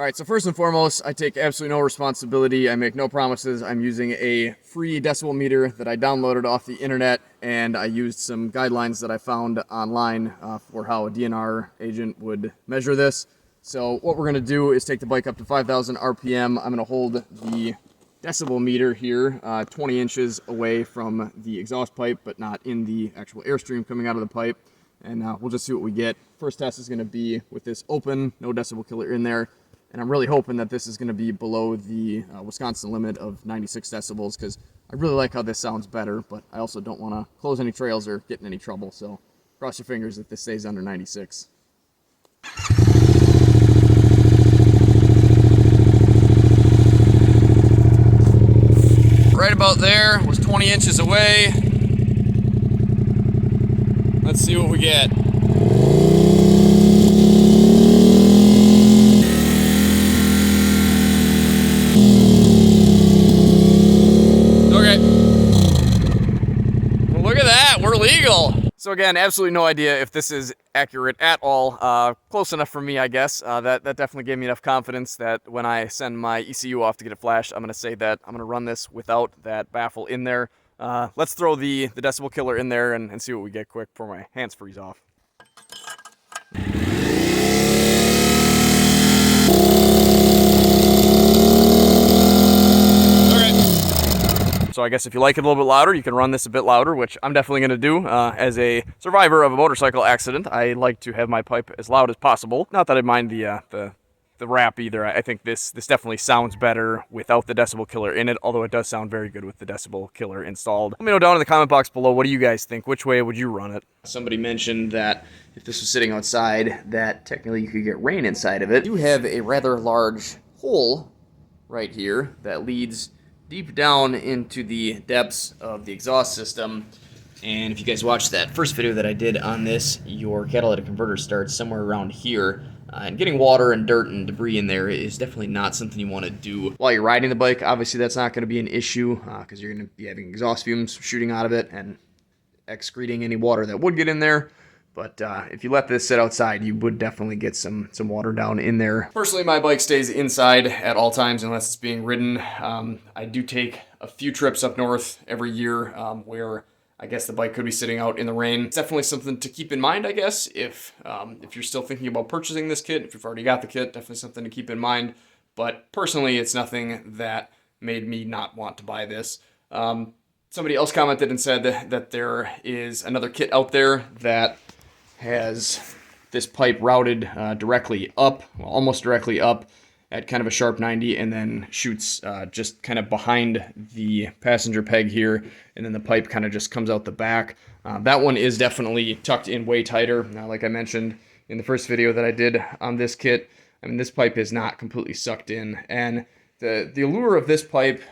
All right, so first and foremost, I take absolutely no responsibility. I make no promises. I'm using a free decibel meter that I downloaded off the internet, and I used some guidelines that I found online for how a DNR agent would measure this. So what we're gonna do is take the bike up to 5,000 RPM. I'm gonna hold the decibel meter here 20 inches away from the exhaust pipe, but not in the actual airstream coming out of the pipe. And we'll just see what we get. First test is gonna be with this open, no decibel killer in there. And I'm really hoping that this is going to be below the Wisconsin limit of 96 decibels because I really like how this sounds better, but I also don't want to close any trails or get in any trouble. So cross your fingers that this stays under 96. Right about there, was 20 inches away. Let's see what we get. We're legal. So again, absolutely no idea if this is accurate at all. Close enough for me, I guess. That definitely gave me enough confidence that when I send my ECU off to get it flashed, I'm going to say that I'm going to run this without that baffle in there. Let's throw the decibel killer in there and see what we get quick before my hands freeze off. So I guess if you like it a little bit louder, you can run this a bit louder, which I'm definitely going to do. As a survivor of a motorcycle accident, I like to have my pipe as loud as possible. Not that I mind the rap either. I think this definitely sounds better without the decibel killer in it, although it does sound very good with the decibel killer installed. Let me know down in the comment box below, what do you guys think? Which way would you run it? Somebody mentioned that if this was sitting outside, that technically you could get rain inside of it. You have a rather large hole right here that leads deep down into the depths of the exhaust system. And if you guys watched that first video that I did on this, your catalytic converter starts somewhere around here. And getting water and dirt and debris in there is definitely not something you want to do while you're riding the bike. Obviously, that's not going to be an issue because you're going to be having exhaust fumes shooting out of it and excreting any water that would get in there. But if you let this sit outside, you would definitely get some water down in there. Personally, my bike stays inside at all times unless it's being ridden. I do take a few trips up north every year where I guess the bike could be sitting out in the rain. It's definitely something to keep in mind, I guess, if you're still thinking about purchasing this kit. If you've already got the kit, definitely something to keep in mind. But personally, it's nothing that made me not want to buy this. Somebody else commented and said that there is another kit out there that has this pipe routed directly up, well, almost directly up at kind of a sharp 90 and then shoots just kind of behind the passenger peg here, and then the pipe kind of just comes out the back. That one is definitely tucked in way tighter. Now, like I mentioned in the first video that I did on this kit, I mean, this pipe is not completely sucked in, and the allure of this pipe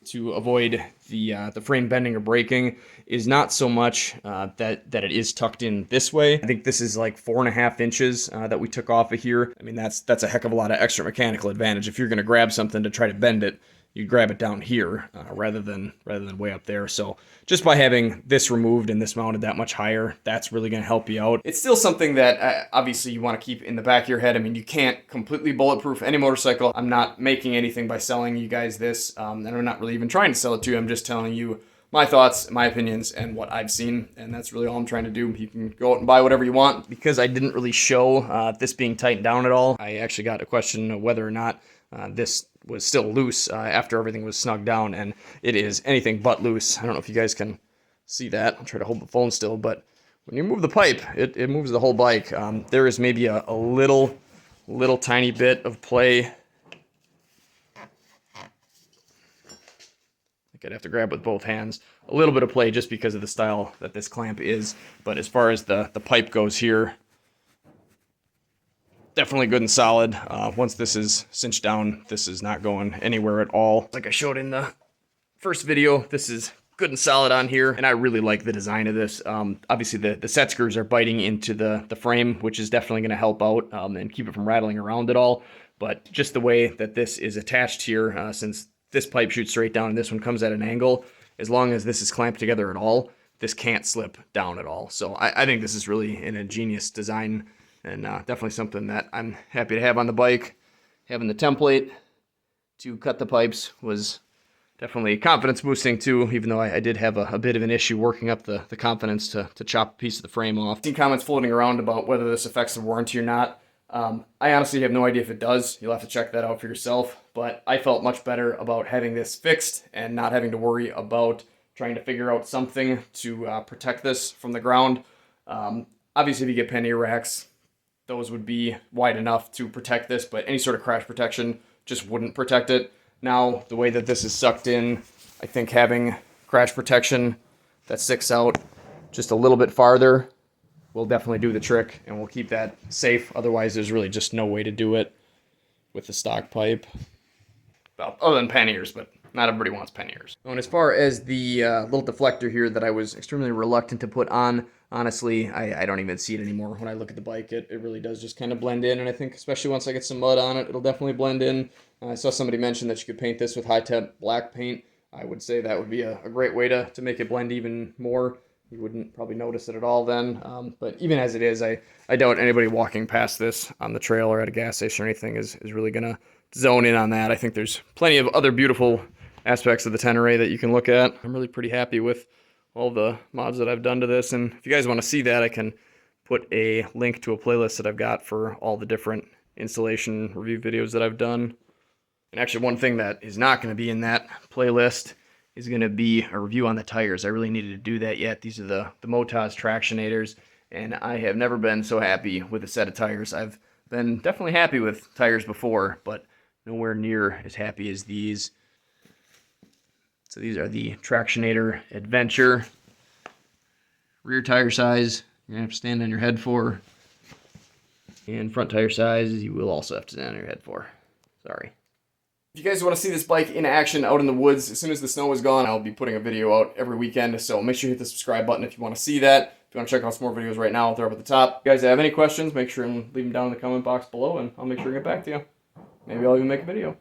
to avoid the frame bending or breaking is not so much that it is tucked in this way. I think this is like 4.5 inches that we took off of here. I mean, that's a heck of a lot of extra mechanical advantage. If you're going to grab something to try to bend it, you grab it down here rather than way up there. So just by having this removed and this mounted that much higher, that's really going to help you out. It's still something that obviously you want to keep in the back of your head. I mean, you can't completely bulletproof any motorcycle. I'm not making anything by selling you guys this, and I'm not really even trying to sell it to you. I'm just telling you my thoughts, my opinions, and what I've seen, and that's really all I'm trying to do. You can go out and buy whatever you want. Because I didn't really show this being tightened down at all, I actually got a question of whether or not this was still loose after everything was snugged down, and it is anything but loose. I don't know if you guys can see that. I'll try to hold the phone still, but when you move the pipe, it moves the whole bike. There is maybe a little tiny bit of play. I'd have to grab with both hands. A little bit of play just because of the style that this clamp is, but as far as the pipe goes here, definitely good and solid. Once this is cinched down, this is not going anywhere at all. Like I showed in the first video, this is good and solid on here, and I really like the design of this. Obviously, the set screws are biting into the frame, which is definitely going to help out and keep it from rattling around at all. But just the way that this is attached here, since this pipe shoots straight down and this one comes at an angle, as long as this is clamped together at all, this can't slip down at all. So I think this is really an ingenious design, and definitely something that I'm happy to have on the bike. having the template to cut the pipes was definitely confidence boosting too, even though I did have a bit of an issue working up the confidence to chop a piece of the frame off. I've seen comments floating around about whether this affects the warranty or not. I honestly have no idea if it does. You'll have to check that out for yourself, but I felt much better about having this fixed and not having to worry about trying to figure out something to protect this from the ground. Obviously, if you get pannier racks, those would be wide enough to protect this, but any sort of crash protection just wouldn't protect it. Now, the way that this is sucked in, I think having crash protection that sticks out just a little bit farther will definitely do the trick, and we'll keep that safe. Otherwise, there's really just no way to do it with the stock pipe. Well, other than panniers, but not everybody wants panniers. And as far as the little deflector here that I was extremely reluctant to put on, honestly, I don't even see it anymore. When I look at the bike, it really does just kind of blend in, and I think especially once I get some mud on it, it'll definitely blend in. I saw somebody mention that you could paint this with high-temp black paint. I would say that would be a great way to make it blend even more. You wouldn't probably notice it at all then, but even as it is, I doubt anybody walking past this on the trail or at a gas station or anything is really going to zone in on that. I think there's plenty of other beautiful aspects of the Tenere that you can look at. I'm really pretty happy with all the mods that I've done to this, and if you guys want to see that, I can put a link to a playlist that I've got for all the different installation review videos that I've done. And actually, one thing that is not going to be in that playlist is going to be a review on the tires. I really needed to do that yet. These are the Motaz Tractionators, and I have never been so happy with a set of tires. I've been definitely happy with tires before, but nowhere near as happy as these. So these are the Tractionator Adventure. Rear tire size, you're going to have to stand on your head for. And front tire size, you will also have to stand on your head for. Sorry. If you guys want to see this bike in action out in the woods, as soon as the snow is gone, I'll be putting a video out every weekend, so make sure you hit the subscribe button if you want to see that. If you want to check out some more videos right now, they're up at the top. If you guys have any questions, make sure and leave them down in the comment box below, and I'll make sure to get back to you. Maybe I'll even make a video.